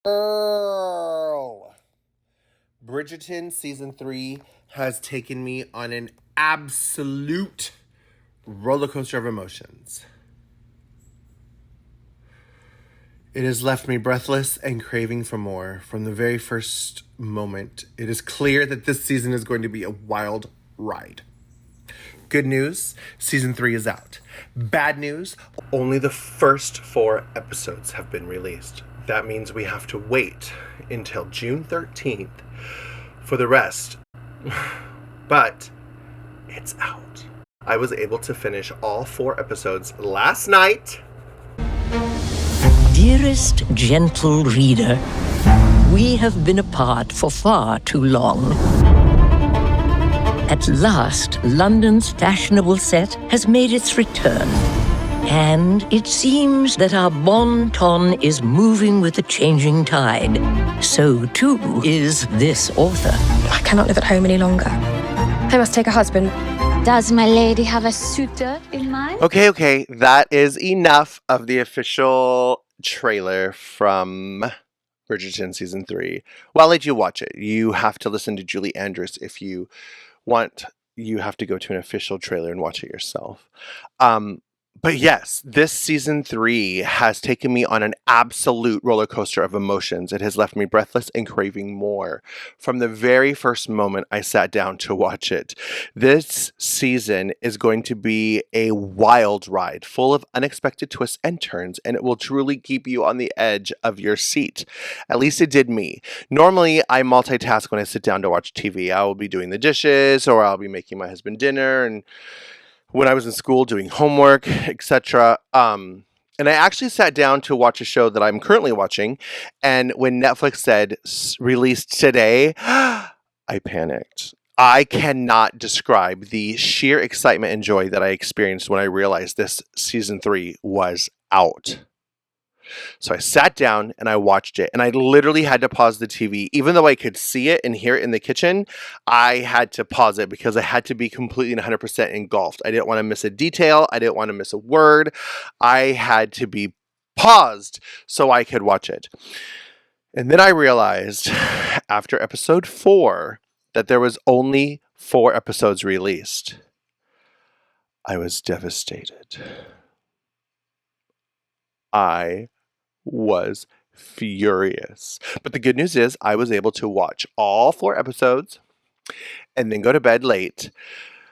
Girl. Bridgerton season 3 has taken me on an absolute roller coaster of emotions. It has left me breathless and craving for more. From the very first moment, it is clear that this season is going to be a wild ride. Good news, season 3 is out. Bad news, only the first 4 episodes have been released. That means we have to wait until June 13th for the rest. But it's out. I was able to finish all 4 episodes last night. Dearest gentle reader, we have been apart for far too long. At last, London's fashionable set has made its return. And it seems that our bon ton is moving with the changing tide. So, too, is this author. I cannot live at home any longer. I must take a husband. Does my lady have a suitor in mind? Okay. That is enough of the official trailer from Bridgerton season 3. Well, I'll let you watch it. You have to listen to Julie Andrews if you want. You have to go to an official trailer and watch it yourself. But yes, this season 3 has taken me on an absolute roller coaster of emotions. It has left me breathless and craving more. From the very first moment I sat down to watch it, this season is going to be a wild ride full of unexpected twists and turns, and it will truly keep you on the edge of your seat. At least it did me. Normally, I multitask when I sit down to watch TV. I will be doing the dishes, or I'll be making my husband dinner, and when I was in school doing homework, etc. And I actually sat down to watch a show that I'm currently watching. And when Netflix said released today, I panicked. I cannot describe the sheer excitement and joy that I experienced when I realized this season 3 was out. So I sat down and I watched it, and I literally had to pause the TV. Even though I could see it and hear it in the kitchen, I had to pause it because I had to be completely and 100% engulfed. I didn't want to miss a detail. I didn't want to miss a word. I had to be paused so I could watch it. And then I realized after episode 4 that there was only 4 episodes released. I was devastated. I was furious. But the good news is I was able to watch all 4 episodes and then go to bed late.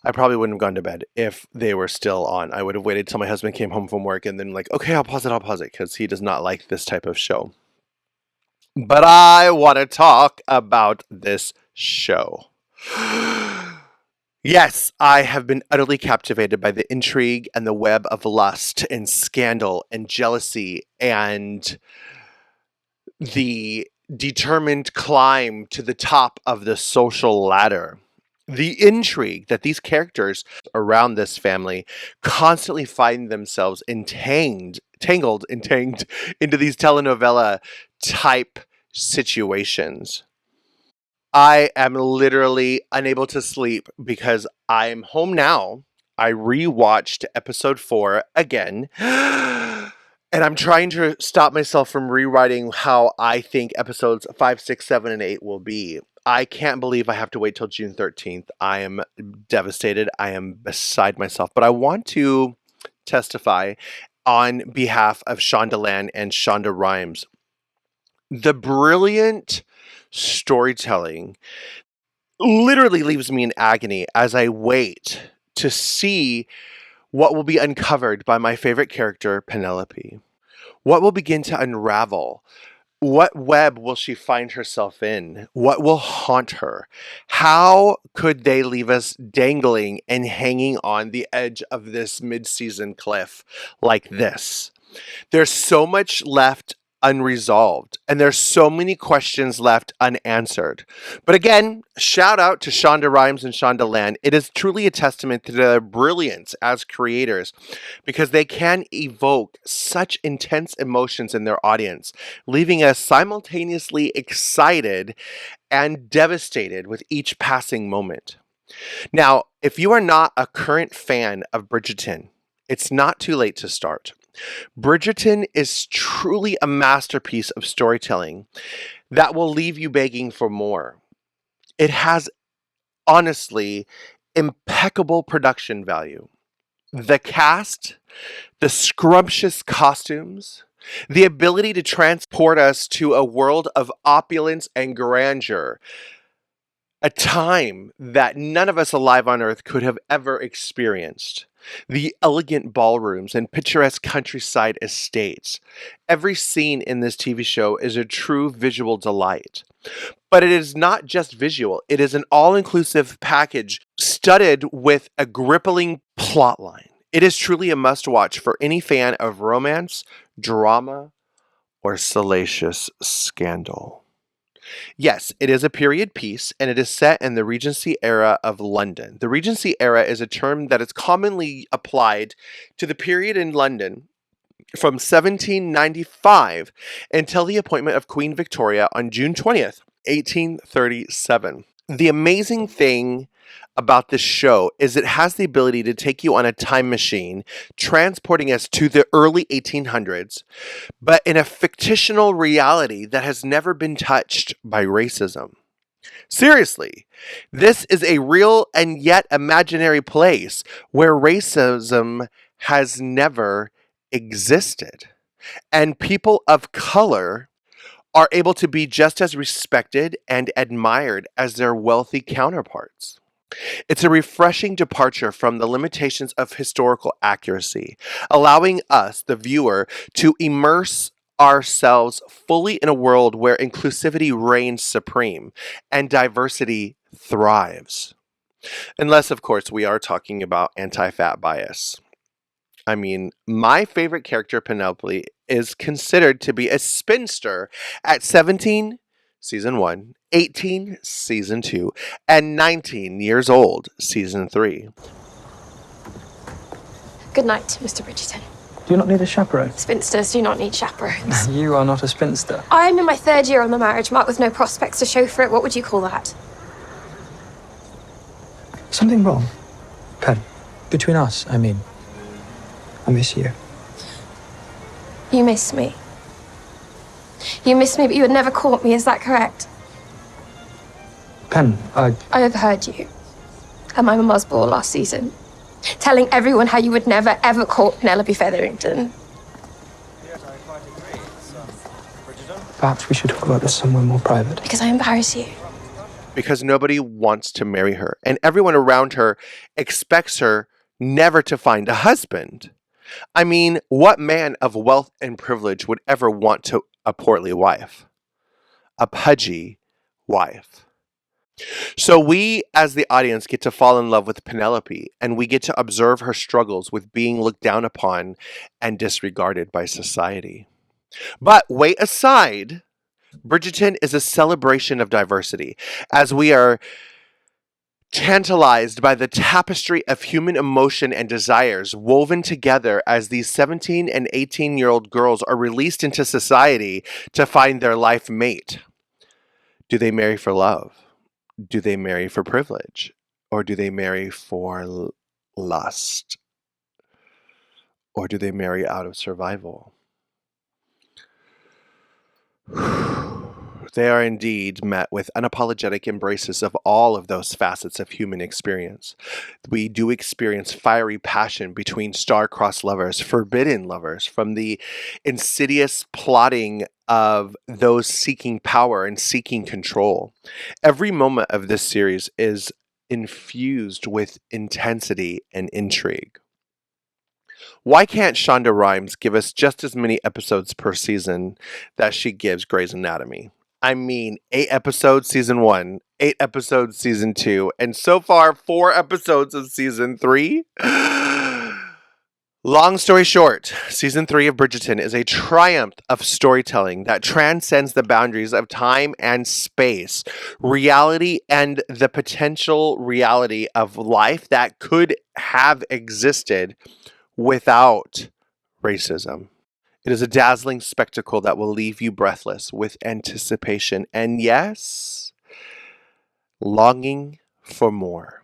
I probably wouldn't have gone to bed if they were still on. I would have waited till my husband came home from work and then okay, I'll pause it because he does not like this type of show. But I want to talk about this show. Yes, I have been utterly captivated by the intrigue and the web of lust and scandal and jealousy and the determined climb to the top of the social ladder. The intrigue that these characters around this family constantly find themselves tangled into these telenovela type situations. I am literally unable to sleep because I'm home now. I rewatched episode 4 again. And I'm trying to stop myself from rewriting how I think episodes 5, 6, 7, and 8 will be. I can't believe I have to wait till June 13th. I am devastated. I am beside myself. But I want to testify on behalf of Shondaland and Shonda Rhimes. The brilliant storytelling literally leaves me in agony as I wait to see what will be uncovered by my favorite character, Penelope. What will begin to unravel? What web will she find herself in? What will haunt her? How could they leave us dangling and hanging on the edge of this mid-season cliff like this? There's so much left unresolved, and there's so many questions left unanswered. But again, shout out to Shonda Rhimes and Shondaland. It is truly a testament to their brilliance as creators because they can evoke such intense emotions in their audience, leaving us simultaneously excited and devastated with each passing moment. Now, if you are not a current fan of Bridgerton, it's not too late to start. Bridgerton is truly a masterpiece of storytelling that will leave you begging for more. It has, honestly, impeccable production value. The cast, the scrumptious costumes, the ability to transport us to a world of opulence and grandeur, a time that none of us alive on Earth could have ever experienced. The elegant ballrooms and picturesque countryside estates. Every scene in this TV show is a true visual delight. But it is not just visual, it is an all inclusive package studded with a gripping plotline. It is truly a must watch for any fan of romance, drama, or salacious scandal. Yes, it is a period piece, and it is set in the Regency Era of London. The Regency Era is a term that is commonly applied to the period in London from 1795 until the appointment of Queen Victoria on June 20th, 1837. The amazing thing about this show is it has the ability to take you on a time machine, transporting us to the early 1800s, but in a fictional reality that has never been touched by racism. Seriously, this is a real and yet imaginary place where racism has never existed. And people of color are able to be just as respected and admired as their wealthy counterparts. It's a refreshing departure from the limitations of historical accuracy, allowing us, the viewer, to immerse ourselves fully in a world where inclusivity reigns supreme and diversity thrives. Unless, of course, we are talking about anti-fat bias. I mean, my favorite character, Penelope, is considered to be a spinster at 17, season 1, 18, season 2, and 19 years old, season 3. Good night, Mr. Bridgerton. Do you not need a chaperone? Spinsters do not need chaperones. You are not a spinster. I'm in my 3rd year on the marriage mark with no prospects to show for it. What would you call that? Something wrong? Pen. Between us, I mean. I miss you. You miss me. You miss me, but you had never caught me. Is that correct? Pen, I overheard you at my mama's ball last season, telling everyone how you would never, ever caught Penelope Featherington. Perhaps we should talk about this somewhere more private. Because I embarrass you. Because nobody wants to marry her, and everyone around her expects her never to find a husband. I mean, what man of wealth and privilege would ever want a portly wife? A pudgy wife. So we, as the audience, get to fall in love with Penelope, and we get to observe her struggles with being looked down upon and disregarded by society. But wait aside, Bridgerton is a celebration of diversity, as we are tantalized by the tapestry of human emotion and desires woven together as these 17 and 18-year-old girls are released into society to find their life mate. Do they marry for love? Do they marry for privilege? Or do they marry for lust? Or do they marry out of survival? They are indeed met with unapologetic embraces of all of those facets of human experience. We do experience fiery passion between star-crossed lovers, forbidden lovers, from the insidious plotting of those seeking power and seeking control. Every moment of this series is infused with intensity and intrigue. Why can't Shonda Rhimes give us just as many episodes per season that she gives Grey's Anatomy? I mean, 8 episodes season 1, 8 episodes season 2, and so far 4 episodes of season 3. Long story short, season 3 of Bridgerton is a triumph of storytelling that transcends the boundaries of time and space, reality, and the potential reality of life that could have existed without racism. It is a dazzling spectacle that will leave you breathless with anticipation and, yes, longing for more.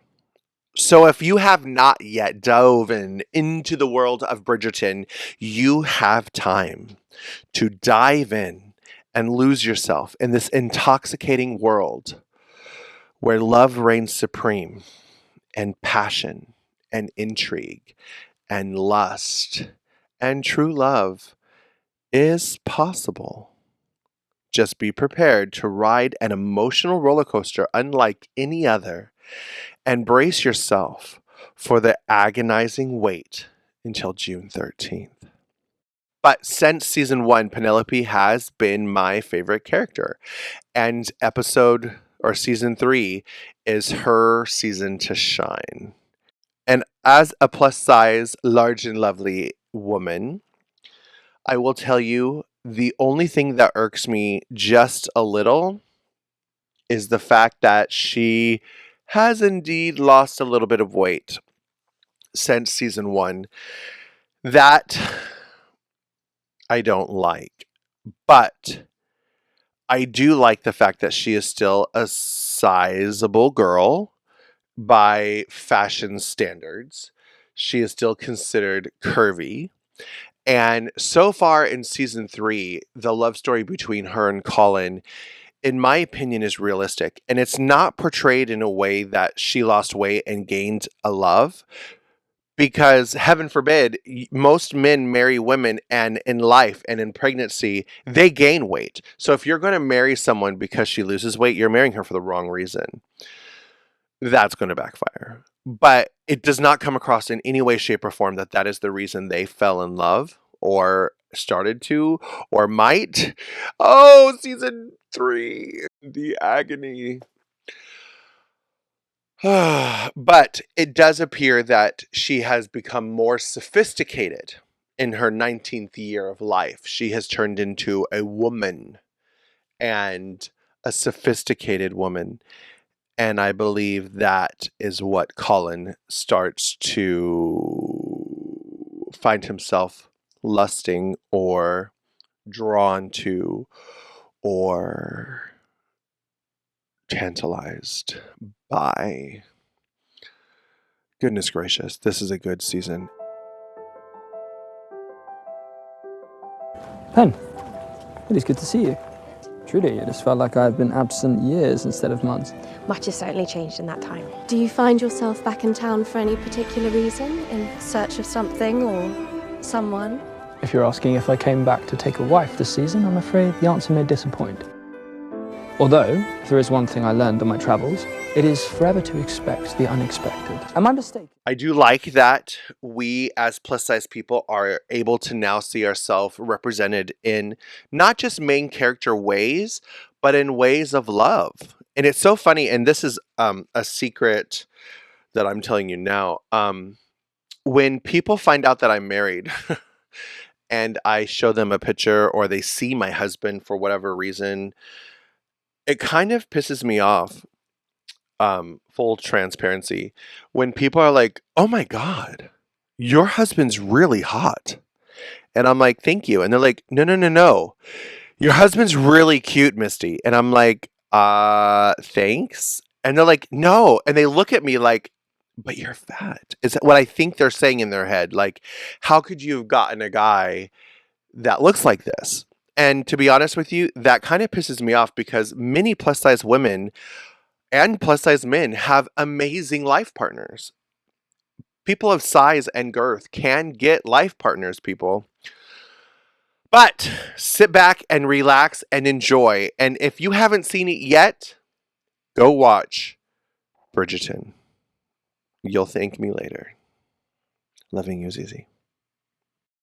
So if you have not yet dove into the world of Bridgerton, you have time to dive in and lose yourself in this intoxicating world where love reigns supreme and passion and intrigue and lust and true love is possible. Just be prepared to ride an emotional roller coaster unlike any other and brace yourself for the agonizing wait until June 13th. But since season 1, Penelope has been my favorite character, and episode or season 3 is her season to shine. And as a plus size, large and lovely woman, I will tell you the only thing that irks me just a little is the fact that she has indeed lost a little bit of weight since season 1. That I don't like. But I do like the fact that she is still a sizable girl by fashion standards. She is still considered curvy. And so far in season 3, the love story between her and Colin, in my opinion, is realistic. And it's not portrayed in a way that she lost weight and gained a love. Because heaven forbid, most men marry women, and in life and in pregnancy, they gain weight. So if you're going to marry someone because she loses weight, you're marrying her for the wrong reason. That's going to backfire. But it does not come across in any way, shape, or form that that is the reason they fell in love or started to or might. Oh, season 3, the agony. But it does appear that she has become more sophisticated in her 19th year of life. She has turned into a woman, and a sophisticated woman. And I believe that is what Colin starts to find himself lusting or drawn to or tantalized by. Goodness gracious, this is a good season. Pen, it is good to see you. Truly, it has felt like I've been absent years instead of months. Much has certainly changed in that time. Do you find yourself back in town for any particular reason, in search of something or someone? If you're asking if I came back to take a wife this season, I'm afraid the answer may disappoint. Although, if there is one thing I learned on my travels, it is forever to expect the unexpected. Am I mistaken? I do like that we as plus size people are able to now see ourselves represented in not just main character ways, but in ways of love. And it's so funny, and this is a secret that I'm telling you now. When people find out that I'm married and I show them a picture or they see my husband for whatever reason, it kind of pisses me off. Full transparency, when people are like, "Oh my God, your husband's really hot," and I'm like, "Thank you," and they're like, "No, no, no, no, your husband's really cute, Misty," and I'm like, Thanks," and they're like, "No," and they look at me like, "But you're fat." Is that what I think they're saying in their head? Like, how could you have gotten a guy that looks like this? And to be honest with you, that kind of pisses me off because many plus size women and plus size men have amazing life partners. People of size and girth can get life partners, people. But sit back and relax and enjoy. And if you haven't seen it yet, go watch Bridgerton. You'll thank me later. Loving you, Zizi.